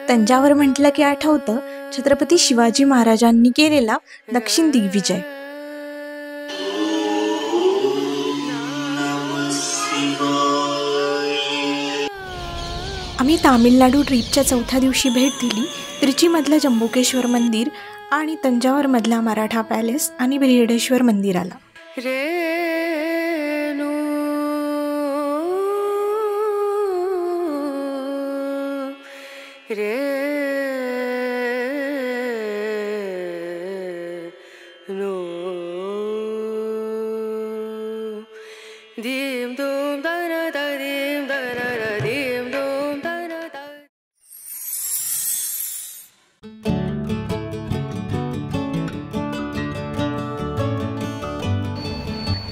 तंजावर म्हटलं की आठवतं छत्रपती शिवाजी महाराजांनी केलेला दक्षिण दिग्विजय. आम्ही तामिळनाडू ट्रिपच्या चौथ्या दिवशी भेट दिली त्रिचीमधल्या जंबुकेश्वर मंदिर आणि तंजावरमधला मराठा पॅलेस आणि ब्रिहडेश्वर मंदिराला.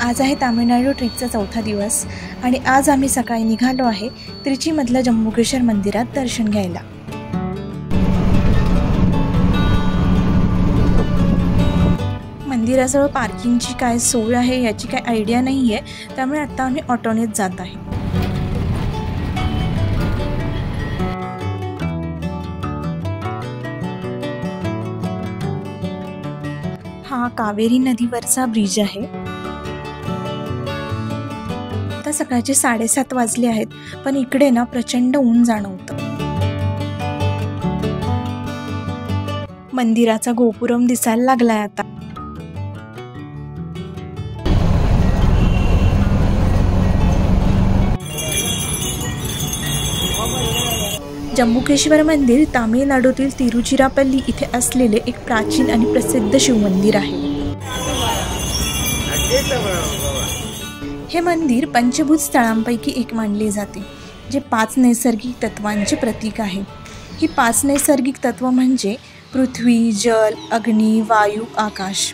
आज आहे तामिळनाडू ट्रिपचा चौथा दिवस आणि आज आम्ही सकाळी निघालो आहे त्रिचीमधल्या जंबुकेश्वर मंदिरात दर्शन घ्यायला. मंदिराजवळ पार्किंगची काय सोय आहे याची काय आयडिया नाही आहे, त्यामुळे आता आम्ही ऑटोनेच जात आहे. हा कावेरी नदीवरचा ब्रिज आहे. आता सकाळचे 7:30 वाजले आहेत, पण इकडे ना प्रचंड ऊन जाणवतं. मंदिराचा गोपुरम दिसायला लागलाय आता. जंबुकेश्वर मंदिर तामिळनाडूतील तिरुचिरापल्ली इथे असलेले एक प्राचीन आणि प्रसिद्ध शिवमंदिर आहे. हे मंदिर पंचभूत स्थळांपैकी एक मानले जाते, जे 5 नैसर्गिक तत्वांचे प्रतीक आहे. ही 5 नैसर्गिक तत्व म्हणजे पृथ्वी, जल, अग्नी, वायू, आकाश.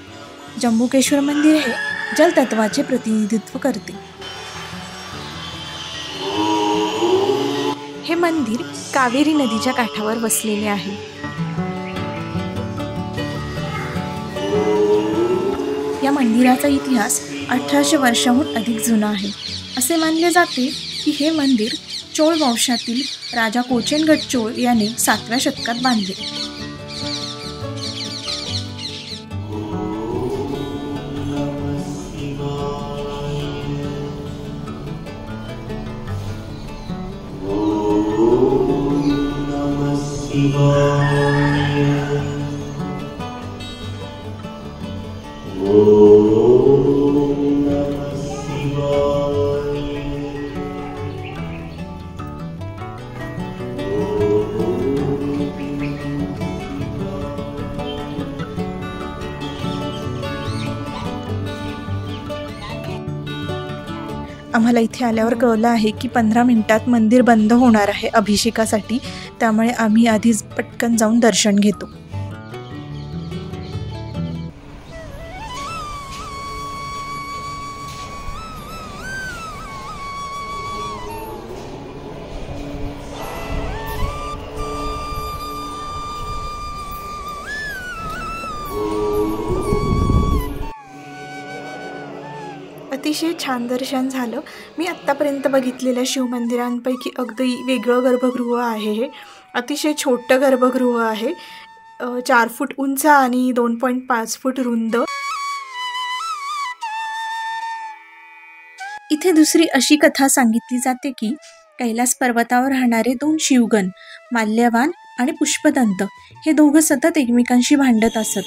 जंबुकेश्वर मंदिर हे जलतत्वाचे प्रतिनिधित्व करते. हे मंदिर कावेरी नदीच्या काठावर वसलेले आहे. या मंदिराचा इतिहास 1800 वर्षांहून अधिक जुना आहे. असे मानले जाते की हे मंदिर चोळ वंशातील राजा कोचेनगड चोळ याने 7व्या शतकात बांधले. आम्हाला इथे आल्यावर कळलं आहे की 15 मिनिटात मंदिर बंद होणार आहे अभिषेकासाठी, त्यामुळे आम्ही आधीच पटकन जाऊन दर्शन घेतो. अतिशय छान दर्शन झालं. मी आत्तापर्यंत बघितलेल्या शिवमंदिरांपैकी अगदी वेगळं गर्भगृह आहे हे. अतिशय छोटं गर्भगृह आहे. 4 फूट उंच आणि 2.5 फूट रुंद. इथे दुसरी अशी कथा सांगितली जाते की कैलास पर्वतावर राहणारे 2 शिवगण माल्यवान आणि पुष्पदंत हे दोघं सतत एकमेकांशी भांडत असत.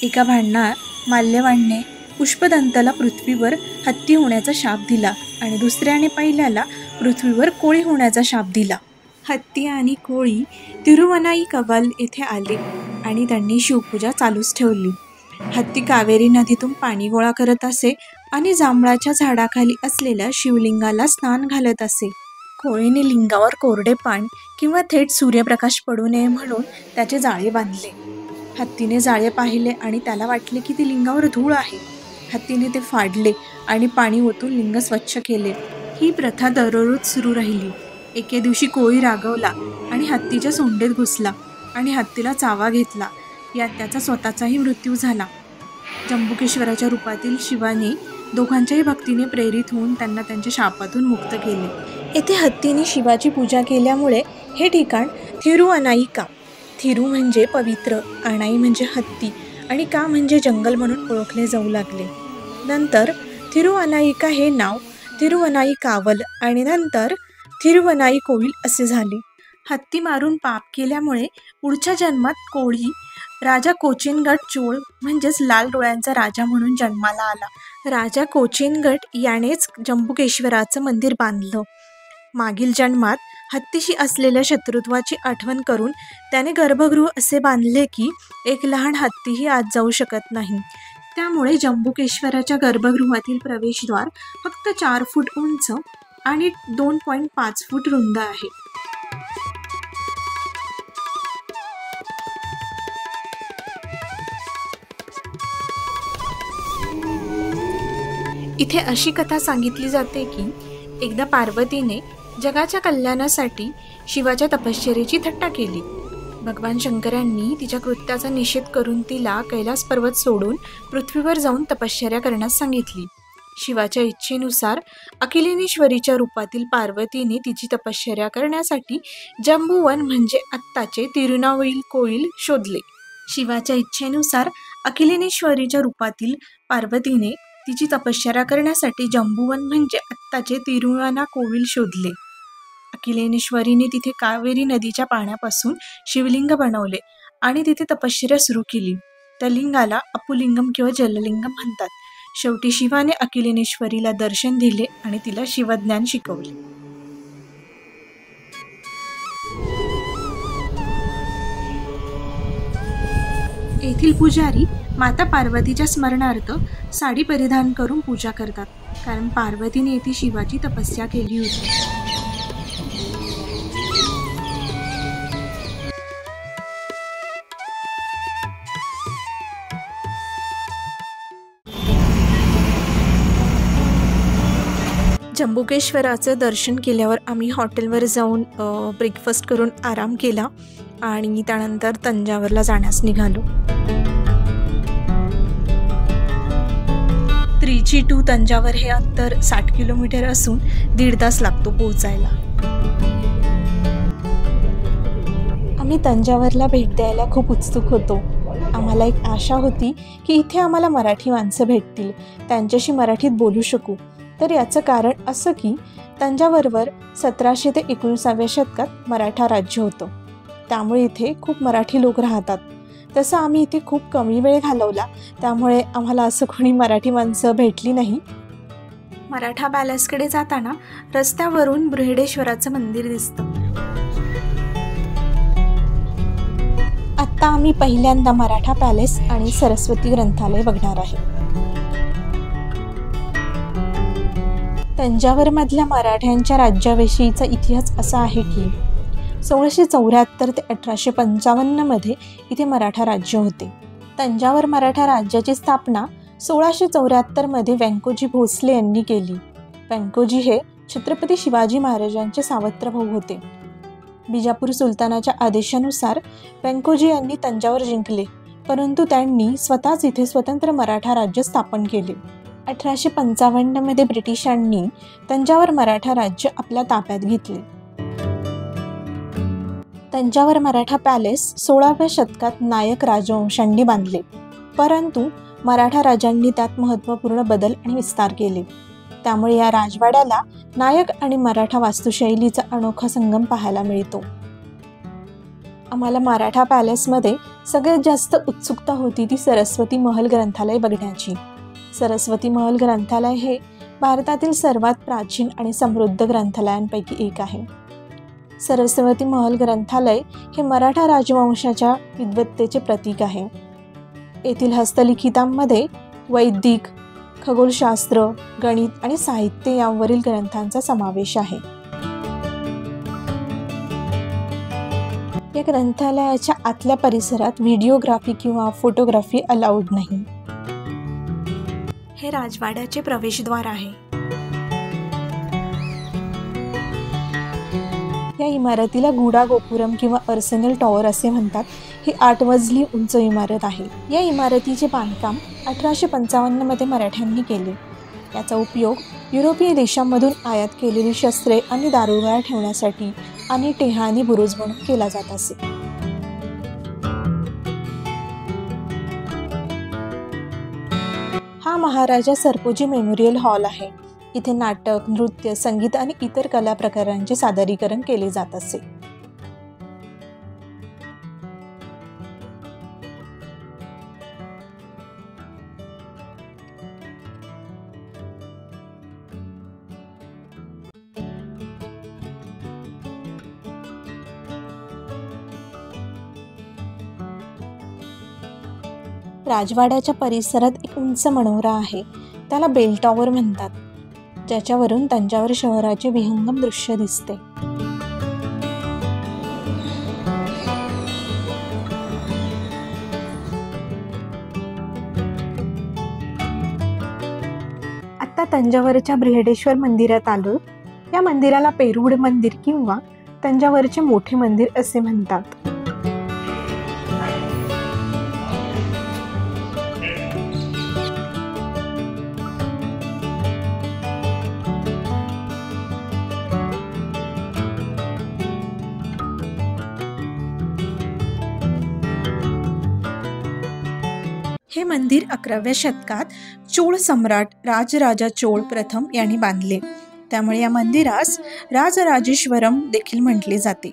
एका भांडणात माल्यवानने पुष्पदंताला पृथ्वीवर हत्ती होण्याचा शाप दिला आणि दुसऱ्याने पहिल्याला पृथ्वीवर कोळी होण्याचा शाप दिला. हत्ती आणि कोळी तिरुवनाई कवाल येथे आले आणि त्यांनी शिवपूजा चालूच ठेवली. हत्ती कावेरी नदीतून पाणी गोळा करत असे आणि जांभळाच्या झाडाखाली असलेल्या शिवलिंगाला स्नान घालत असे. कोळीने लिंगावर कोरडे पान किंवा थेट सूर्यप्रकाश पडू नये म्हणून त्याचे जाळे बांधले. हत्तीने जाळे पाहिले आणि त्याला वाटले की ती लिंगावर धूळ आहे. हत्तीने ते फाडले आणि पाणी ओतून लिंग स्वच्छ केले. ही प्रथा दररोज सुरू राहिली. एके दिवशी कोळी रागवला आणि हत्तीच्या सोंडेत घुसला आणि हत्तीला चावा घेतला. यात त्याचा स्वतःचाही मृत्यू झाला. जंबुकेश्वराच्या रूपातील शिवाने दोघांच्याही भक्तीने प्रेरित होऊन त्यांना त्यांच्या शापातून मुक्त केले. येथे हत्तीने शिवाची पूजा केल्यामुळे हे ठिकाण थिरुअनाईका, थिरू म्हणजे पवित्र, अनाई म्हणजे हत्ती आणि का म्हणजे जंगल म्हणून ओळखले जाऊ लागले. नंतर थिरुअनाईका हे नाव थिरुवनाईकावल आणि नंतर थिरुवनाईकोविल असे झाले. हत्ती मारून पाप केल्यामुळे पुढच्या जन्मात कोळी राजा कोचिनगड चोळ म्हणजेच लाल डोळ्यांचा राजा म्हणून जन्माला आला. राजा कोचिनगड यानेच जंबुकेश्वराचं मंदिर बांधलं. मागील जन्मात हत्तीशी असलेल्या शत्रुत्वाची आठवण करून त्याने गर्भगृह असे बांधले की एक लहान हत्तीही आत जाऊ शकत नाही. त्यामुळे जंबुकेश्वराच्या गर्भगृहातील प्रवेशद्वार फक्त 4 फूट उंच आणि 2.5 फूट रुंद आहे. इथे अशी कथा सांगितली जाते की एकदा पार्वतीने जगाच्या कल्याणासाठी शिवाच्या तपश्चर्येची थट्टा केली. भगवान शंकरांनी तिच्या कृत्याचा निषेध करून तिला कैलास पर्वत सोडून पृथ्वीवर जाऊन तपश्चर्या करण्यास सांगितली. शिवाच्या इच्छेनुसार अखिलेश्वरीच्या रूपातील पार्वतीने तिची तपश्चर्या करण्यासाठी जंबुवन म्हणजे आत्ताचे तिरुनावईकोविल शोधले. शिवाच्या इच्छेनुसार अखिलेश्वरीच्या रूपातील पार्वतीने तिची तपश्चर्या करण्यासाठी जंबुवन म्हणजे आत्ताचे तिरुनावईकोविल शोधले. अखिलेश्वरीने तिथे कावेरी नदीच्या पाण्यापासून शिवलिंग बनवले आणि तिथे तपश्चर्या सुरू केली. त्या लिंगाला अपुलिंगम किंवा जललिंगम म्हणतात. शेवटी शिवाने अखिलेश्वरीला दर्शन दिले आणि तिला शिवज्ञान शिकवले. येथील पुजारी माता पार्वतीच्या स्मरणार्थ साडी परिधान करून पूजा करतात, कारण पार्वतीने येथे शिवाची तपस्या केली होती. जंबुकेश्वराचं दर्शन केल्यावर आम्ही हॉटेलवर जाऊन ब्रेकफास्ट करून आराम केला आणि त्यानंतर तंजावरला जाण्यास निघालो. त्रिची टू तंजावर हे अंतर 60 किलोमीटर असून 1.5 तास लागतो पोहोचायला. आम्ही तंजावरला भेट द्यायला खूप उत्सुक होतो. आम्हाला एक आशा होती की इथे आम्हाला मराठी माणसं भेटतील, त्यांच्याशी मराठीत बोलू शकू. तर याचं कारण असं की तंजावरवर 1700 ते 19व्या शतकात मराठा राज्य होतं. त्यामुळे इथे खूप मराठी लोक राहतात. तसं आम्ही इथे खूप कमी वेळ घालवला, त्यामुळे आम्हाला असं कोणी मराठी माणसं भेटली नाही. मराठा पॅलेसकडे जाताना रस्त्यावरून बृहडेश्वराचं मंदिर दिसतं. आत्ता आम्ही पहिल्यांदा मराठा पॅलेस आणि सरस्वती ग्रंथालय बघणार आहे. तंजावरमधल्या मराठ्यांच्या राज्याविषयीचा इतिहास असा आहे की 1674 ते 1855 मध्ये इथे मराठा राज्य होते. तंजावर मराठा राज्याची स्थापना 1674 मध्ये व्यंकोजी भोसले यांनी केली. व्यंकोजी हे छत्रपती शिवाजी महाराजांचे सावत्र भाऊ होते. बिजापूर सुलतानाच्या आदेशानुसार व्यंकोजी यांनी तंजावर जिंकले, परंतु त्यांनी स्वतःच इथे स्वतंत्र मराठा राज्य स्थापन केले. 1855 मध्ये ब्रिटिशांनी तंजावर मराठा राज्य आपल्या ताब्यात घेतले. तंजावर मराठा पॅलेस 16व्या शतकात नायक राजवंशांनी बांधले, परंतु मराठा राजांनी त्यात महत्त्वपूर्ण बदल आणि विस्तार केले. त्यामुळे या राजवाड्याला नायक आणि मराठा वास्तुशैलीचा अनोखा संगम पाहायला मिळतो. आम्हाला मराठा पॅलेसमध्ये सगळ्यात जास्त उत्सुकता होती ती सरस्वती महल ग्रंथालय बघण्याची. सरस्वती महल ग्रंथालय हे भारतातील सर्वात प्राचीन आणि समृद्ध ग्रंथालयांपैकी एक आहे. सरस्वती महल ग्रंथालय हे मराठा राजवंशाच्या विद्वत्तेचे प्रतीक आहे. येथील हस्तलिखितांमध्ये वैदिक, खगोलशास्त्र, गणित आणि साहित्य यांवरील ग्रंथांचा समावेश आहे. या ग्रंथालयाच्या आतल्या परिसरात व्हिडिओग्राफी किंवा फोटोग्राफी अलाउड नाही. हे राजवाड्याचे प्रवेशद्वार आहे. या इमारतीला गुडा गोपुरम किंवा अर्सेनल टॉवर असे म्हणतात. ही 8 मजली उंच इमारत आहे. या इमारतीचे बांधकाम 1855 मध्ये मराठ्यांनी केले. याचा उपयोग युरोपीय देशांमधून आयात केलेली शस्त्रे आणि दारुगोळा ठेवण्यासाठी आणि टेहा आणि बुरुज म्हणून केला जात असे. हा महाराजा सरपोजी मेमोरियल हॉल आहे. इथे नाटक, नृत्य, संगीत आणि इतर कला प्रकारांचे सादरीकरण केले जात असे. राजवाड्याच्या परिसरात एक उंच मनोरा आहे, त्याला बेल टॉवर म्हणतात, ज्याच्यावरून तंजावर शहराचे विहंगम दृश्य दिसते. आता तंजावरच्या बृहदेश्वर मंदिरात आलो. या मंदिराला पेरुड मंदिर किंवा तंजावरचे मोठे मंदिर असे म्हणतात. हे मंदिर 11व्या शतकात चोळ सम्राट राजराजा चोळ प्रथम यांनी बांधले, त्यामुळे या मंदिरास राजराजेश्वरम देखील म्हटले जाते.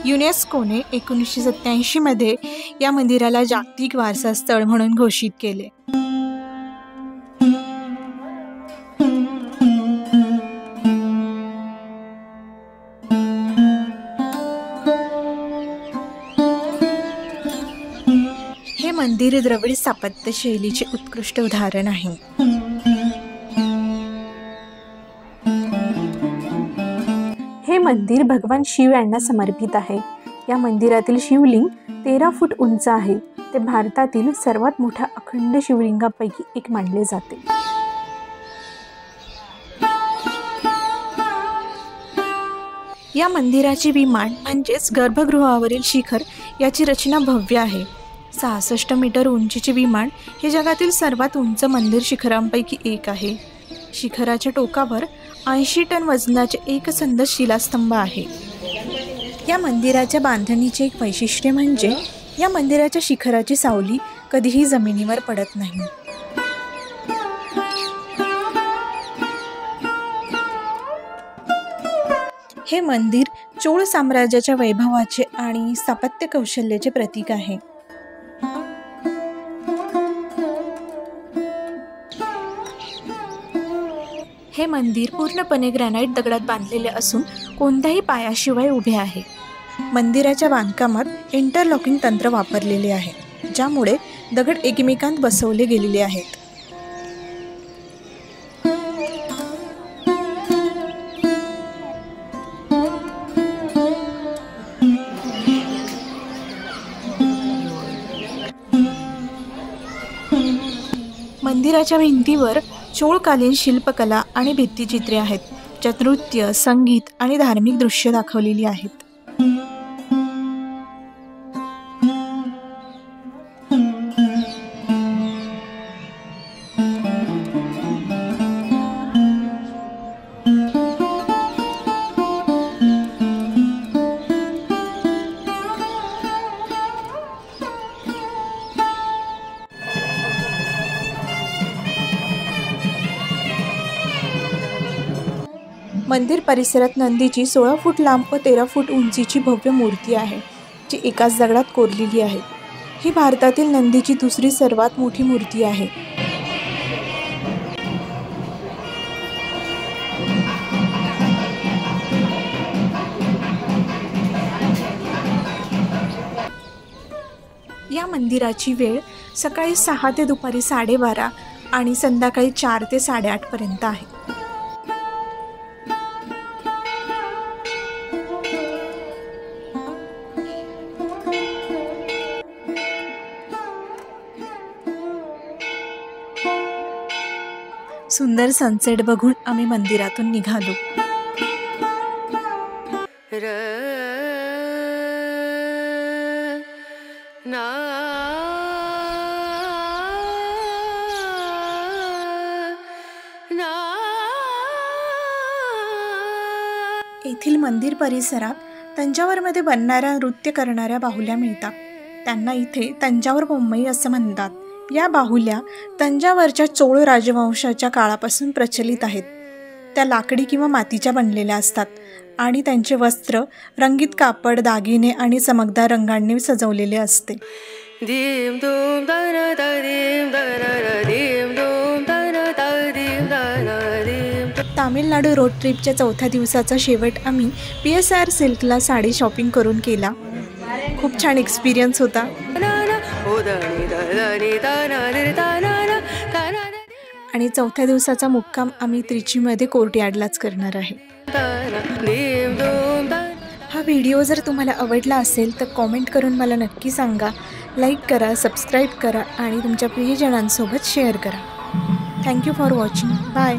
युनेस्कोने 1987 मध्ये या मंदिराला जागतिक वारसा स्थळ म्हणून घोषित केले. हे मंदिर द्रविड स्थापत्य शैलीचे उत्कृष्ट उदाहरण आहे. हे मंदिर भगवान शिव यांना समर्पित आहे. या मंदिरातील शिवलिंग 13 फूट उंच आहे. ते भारतातील सर्वात मोठ्या अखंड शिवलिंगापैकी एक मानले जाते. या मंदिराचे विमान म्हणजेच गर्भगृहावरील शिखर याची रचना भव्य आहे. 66 मीटर उंचीचे विमान हे जगातील सर्वात उंच मंदिर शिखरांपैकी एक आहे. शिखराच्या टोकावर 80 टन वजनाचे एकसंध शिलास्तंभ आहे. या मंदिराच्या बांधणीचे एक वैशिष्ट्य म्हणजे या मंदिराच्या शिखराची सावली कधीही जमिनीवर पडत नाही. हे मंदिर चोळ साम्राज्याच्या वैभवाचे आणि स्थापत्य कौशल्याचे प्रतीक आहे. हे मंदिर पूर्णपणे ग्रॅनाइट दगडात बांधलेले असून कोणत्याही पायाशिवाय उभे आहे. मंदिराच्या बांधकामात इंटरलॉकिंग तंत्र वापरलेले आहे, ज्यामुळे दगड एकमेकांत बसवले गेलेले आहेत. मंदिराच्या भिंतीवर चोळकालीन शिल्पकला आणि भित्तिचित्रे आहेत, ज्यात नृत्य, संगीत आणि धार्मिक दृश्य दाखवलेली आहेत. मंदिर परिसरात नंदीची 16 फूट लांब व 13 फूट उंचीची भव्य मूर्ती आहे, जी एकाच दगडात कोरलेली आहे. ही भारतातील नंदीची दुसरी सर्वात मोठी मूर्ती आहे. या मंदिराची वेळ सकाळी 6 ते दुपारी 12:30 आणि संध्याकाळी 4 ते 8:30 पर्यंत आहे. सुंदर सनसेट बघून आम्ही मंदिरातून निघालो. ना येथील मंदिर परिसरात तंजावरमध्ये बनणाऱ्या नृत्य करणाऱ्या बाहुल्या मिळतात. त्यांना इथे तंजावर बोम्मई असं म्हणतात. या बाहुल्या तंजावरच्या चोळ राजवंशाच्या काळापासून प्रचलित आहेत. त्या लाकडी किंवा मातीच्या बनलेल्या असतात आणि त्यांचे वस्त्र रंगीत कापड, दागिने आणि चमकदार रंगांनी सजवलेले असते. तामिळनाडू रोड ट्रिपच्या चौथ्या दिवसाचा शेवट आम्ही PSR सिल्कला साडी शॉपिंग करून केला. खूप छान एक्सपिरियन्स होता. आणि चौथ्या दिवसाचा मुक्काम आम्ही त्रिचीमध्ये कोर्टयार्डलाच करणार आहे. हा व्हिडिओ जर तुम्हाला आवडला असेल तर कॉमेंट करून मला नक्की सांगा. लाईक करा, सबस्क्राईब करा आणि तुमच्या प्रियजनांसोबत शेअर करा. Thank you for watching. बाय.